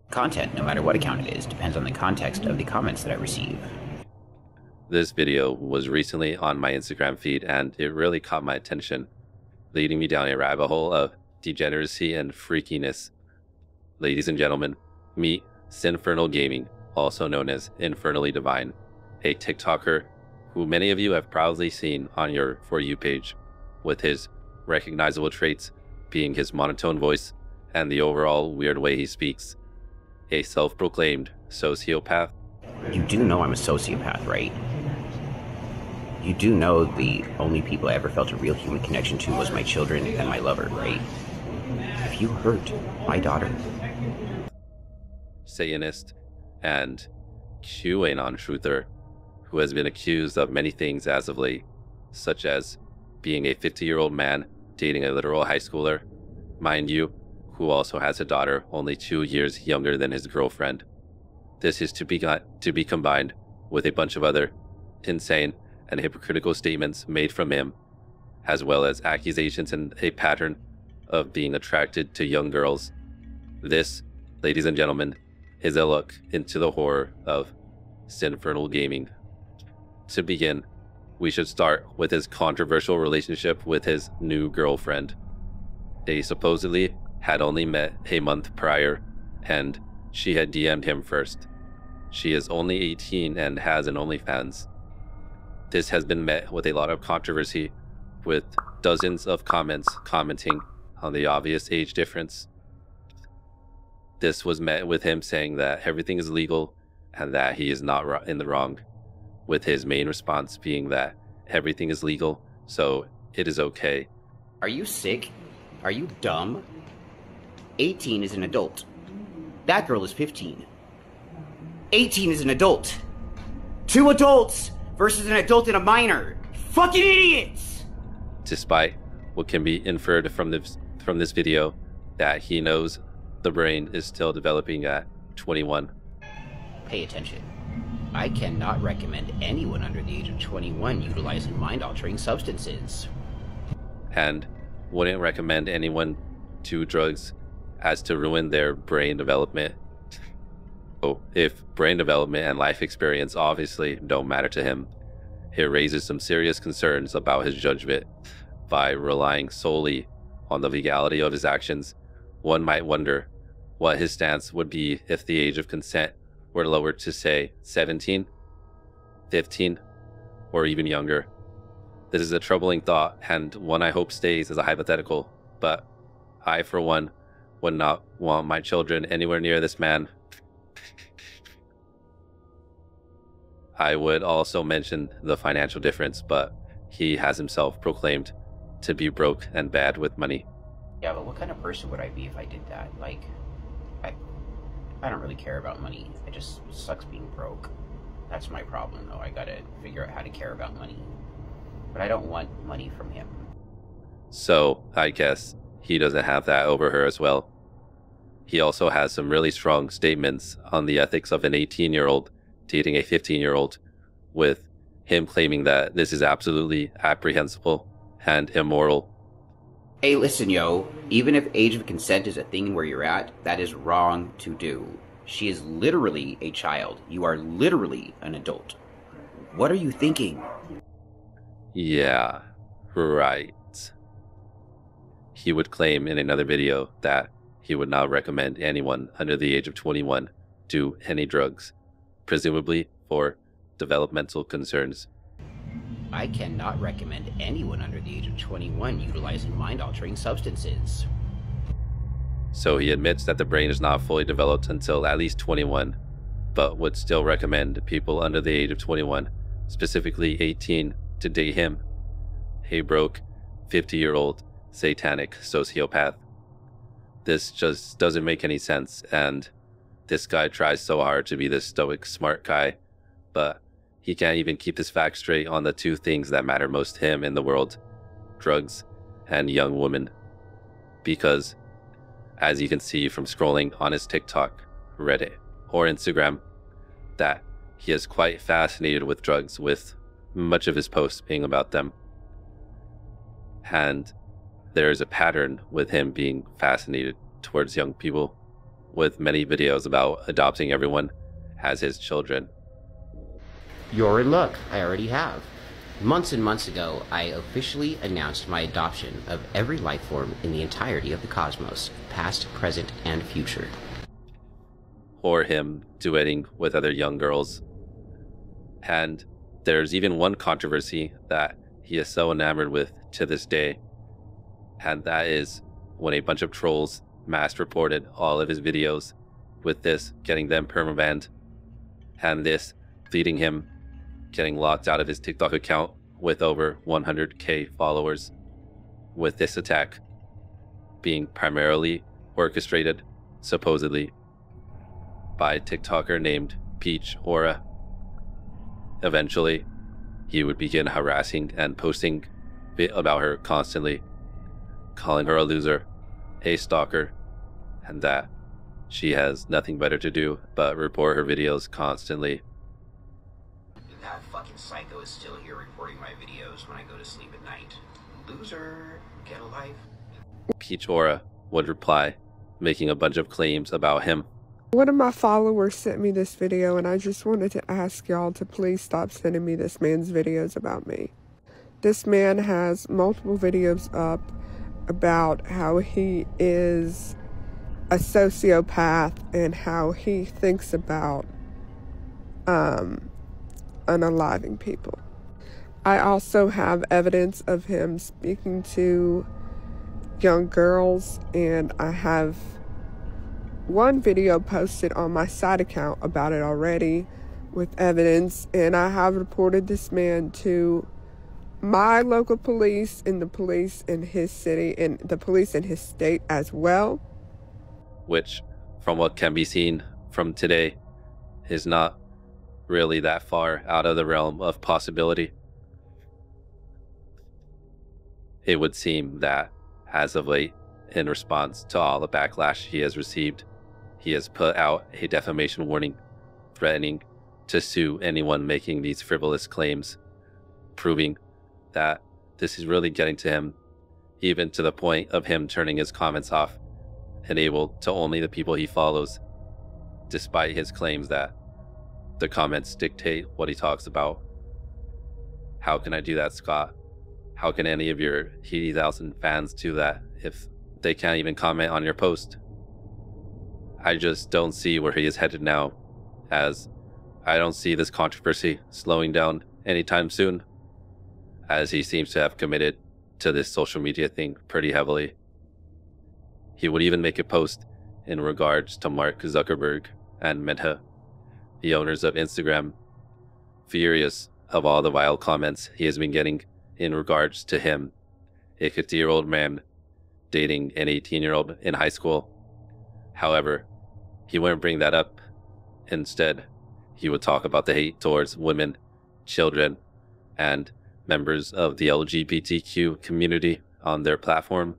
Content, no matter what account it is, depends on the context of the comments that I receive. This video was recently on my Instagram feed and it really caught my attention, leading me down a rabbit hole of degeneracy and freakiness. Ladies and gentlemen, meet Sinfernal Gaming, also known as Infernally Divine, a TikToker who many of you have proudly seen on your For You page, with his recognizable traits being his monotone voice and the overall weird way he speaks. A self-proclaimed sociopath. You do know I'm a sociopath, right? You do know the only people I ever felt a real human connection to was my children and my lover, right? If you hurt my daughter... Satanist and Qanon truther, who has been accused of many things as of late, such as being a 50-year-old man dating a literal high schooler, mind you, who also has a daughter only 2 years younger than his girlfriend. This is to be combined with a bunch of other insane and hypocritical statements made from him, as well as accusations and a pattern of being attracted to young girls. This, ladies and gentlemen, is a look into the horror of Sinfernal Gaming. To begin, we should start with his controversial relationship with his new girlfriend. They supposedly had only met a month prior, and she had DM'd him first. She is only 18 and has an OnlyFans. This has been met with a lot of controversy, with dozens of comments commenting on the obvious age difference. This was met with him saying that everything is legal and that he is not in the wrong, with his main response being that everything is legal, so it is okay. Are you sick? Are you dumb? 18 is an adult. That girl is 15. 18 is an adult. 2 adults versus an adult and a minor. Fucking idiots! Despite what can be inferred from this video, that he knows the brain is still developing at 21. Pay attention. I cannot recommend anyone under the age of 21 utilizing mind-altering substances. And wouldn't recommend anyone do drugs as to ruin their brain development. Oh, if brain development and life experience obviously don't matter to him, it raises some serious concerns about his judgment. By relying solely on the legality of his actions, one might wonder what his stance would be if the age of consent were lowered to, say, 17, 15, or even younger. This is a troubling thought, and one I hope stays as a hypothetical, but I, for one, would not want my children anywhere near this man. I would also mention the financial difference, but he has himself proclaimed to be broke and bad with money. Yeah, but what kind of person would I be if I did that? Like, I don't really care about money. It just sucks being broke. That's my problem, though. I gotta figure out how to care about money. But I don't want money from him. So, I guess he doesn't have that over her as well. He also has some really strong statements on the ethics of an 18-year-old dating a 15-year-old, with him claiming that this is absolutely reprehensible and immoral. Hey, listen, yo. Even if age of consent is a thing where you're at, that is wrong to do. She is literally a child. You are literally an adult. What are you thinking? Yeah, right. He would claim in another video that he would not recommend anyone under the age of 21 do any drugs, presumably for developmental concerns. I cannot recommend anyone under the age of 21 utilizing mind-altering substances. So he admits that the brain is not fully developed until at least 21, but would still recommend people under the age of 21, specifically 18, to date him, a broke 50-year-old satanic sociopath. This just doesn't make any sense, and this guy tries so hard to be this stoic, smart guy, but he can't even keep his facts straight on the two things that matter most to him in the world: drugs and young women. Because, as you can see from scrolling on his TikTok, Reddit, or Instagram, that he is quite fascinated with drugs, with much of his posts being about them. And there is a pattern with him being fascinated towards young people, with many videos about adopting everyone as his children. You're in luck. I already have. Months and months ago, I officially announced my adoption of every life form in the entirety of the cosmos, past, present, and future. Or him duetting with other young girls. And there's even one controversy that he is so enamored with to this day, and that is when a bunch of trolls mass reported all of his videos, with this getting them permabanned, and this leading him getting locked out of his TikTok account with over 100k followers, with this attack being primarily orchestrated, supposedly, by a TikToker named Peach Aura. Eventually, he would begin harassing and posting about her constantly, calling her a loser, a stalker, and that she has nothing better to do but report her videos constantly. That fucking psycho is still here reporting my videos when I go to sleep at night. Loser, get a life. Peach Aura would reply, making a bunch of claims about him. One of my followers sent me this video, and I just wanted to ask y'all to please stop sending me this man's videos about me. This man has multiple videos up about how he is a sociopath and how he thinks about unaliving people. I also have evidence of him speaking to young girls, and I have one video posted on my side account about it already with evidence, and I have reported this man to my local police and the police in his city and the police in his state as well. Which, from what can be seen from today, is not really that far out of the realm of possibility. It would seem that, as of late, in response to all the backlash he has received, he has put out a defamation warning, threatening to sue anyone making these frivolous claims, proving that this is really getting to him, even to the point of him turning his comments off, enabled to only the people he follows, despite his claims that the comments dictate what he talks about. How can I do that, Scott? How can any of your 80,000 fans do that if they can't even comment on your post? I just don't see where he is headed now, as I don't see this controversy slowing down anytime soon, as he seems to have committed to this social media thing pretty heavily. He would even make a post in regards to Mark Zuckerberg and Meta, the owners of Instagram, furious of all the vile comments he has been getting in regards to him, a 50-year-old man dating an 18-year-old in high school. However, he wouldn't bring that up. Instead, he would talk about the hate towards women, children, and members of the LGBTQ community on their platform.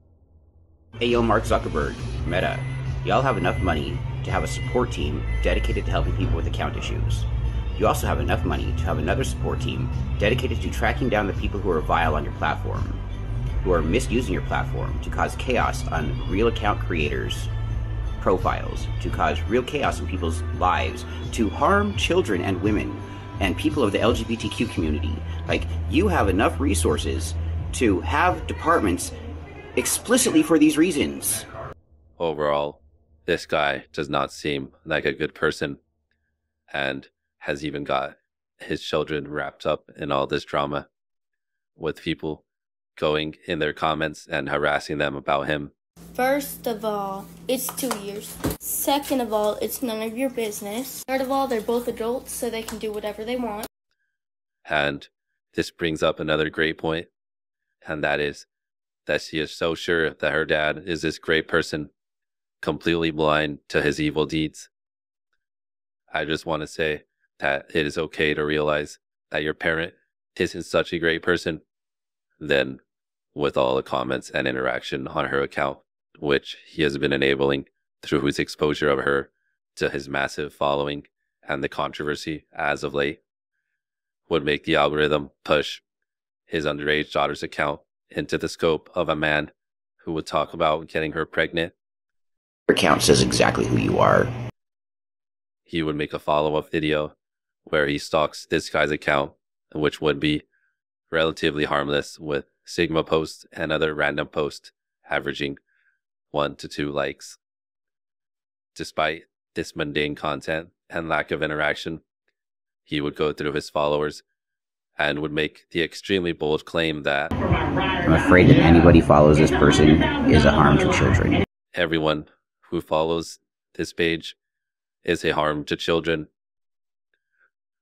Hey yo, Mark Zuckerberg, Meta, y'all have enough money to have a support team dedicated to helping people with account issues. You also have enough money to have another support team dedicated to tracking down the people who are vile on your platform, who are misusing your platform to cause chaos on real account creators' profiles, to cause real chaos in people's lives, to harm children and women and people of the LGBTQ community. Like, you have enough resources to have departments explicitly for these reasons. Overall, this guy does not seem like a good person, and has even got his children wrapped up in all this drama, with people going in their comments and harassing them about him. First of all, it's 2 years. Second of all, it's none of your business. Third of all, they're both adults, so they can do whatever they want. And this brings up another great point, and that is that she is so sure that her dad is this great person, completely blind to his evil deeds. I just want to say that it is okay to realize that your parent isn't such a great person. Then, with all the comments and interaction on her account, which he has been enabling through his exposure of her to his massive following and the controversy as of late, would make the algorithm push his underage daughter's account into the scope of a man who would talk about getting her pregnant, account says exactly who you are. He would make a follow-up video where he stalks this guy's account, which would be relatively harmless, with Sigma posts and other random posts averaging 1 to 2 likes. Despite this mundane content and lack of interaction, he would go through his followers and would make the extremely bold claim that I'm afraid that anybody follows this person is a harm to children. Everyone who follows this page is a harm to children,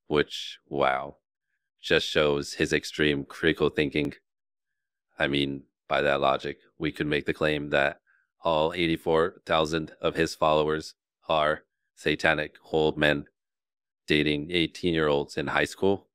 which, wow, just shows his extreme critical thinking. I mean, by that logic, we could make the claim that all 84,000 of his followers are satanic old men dating 18-year-olds in high school.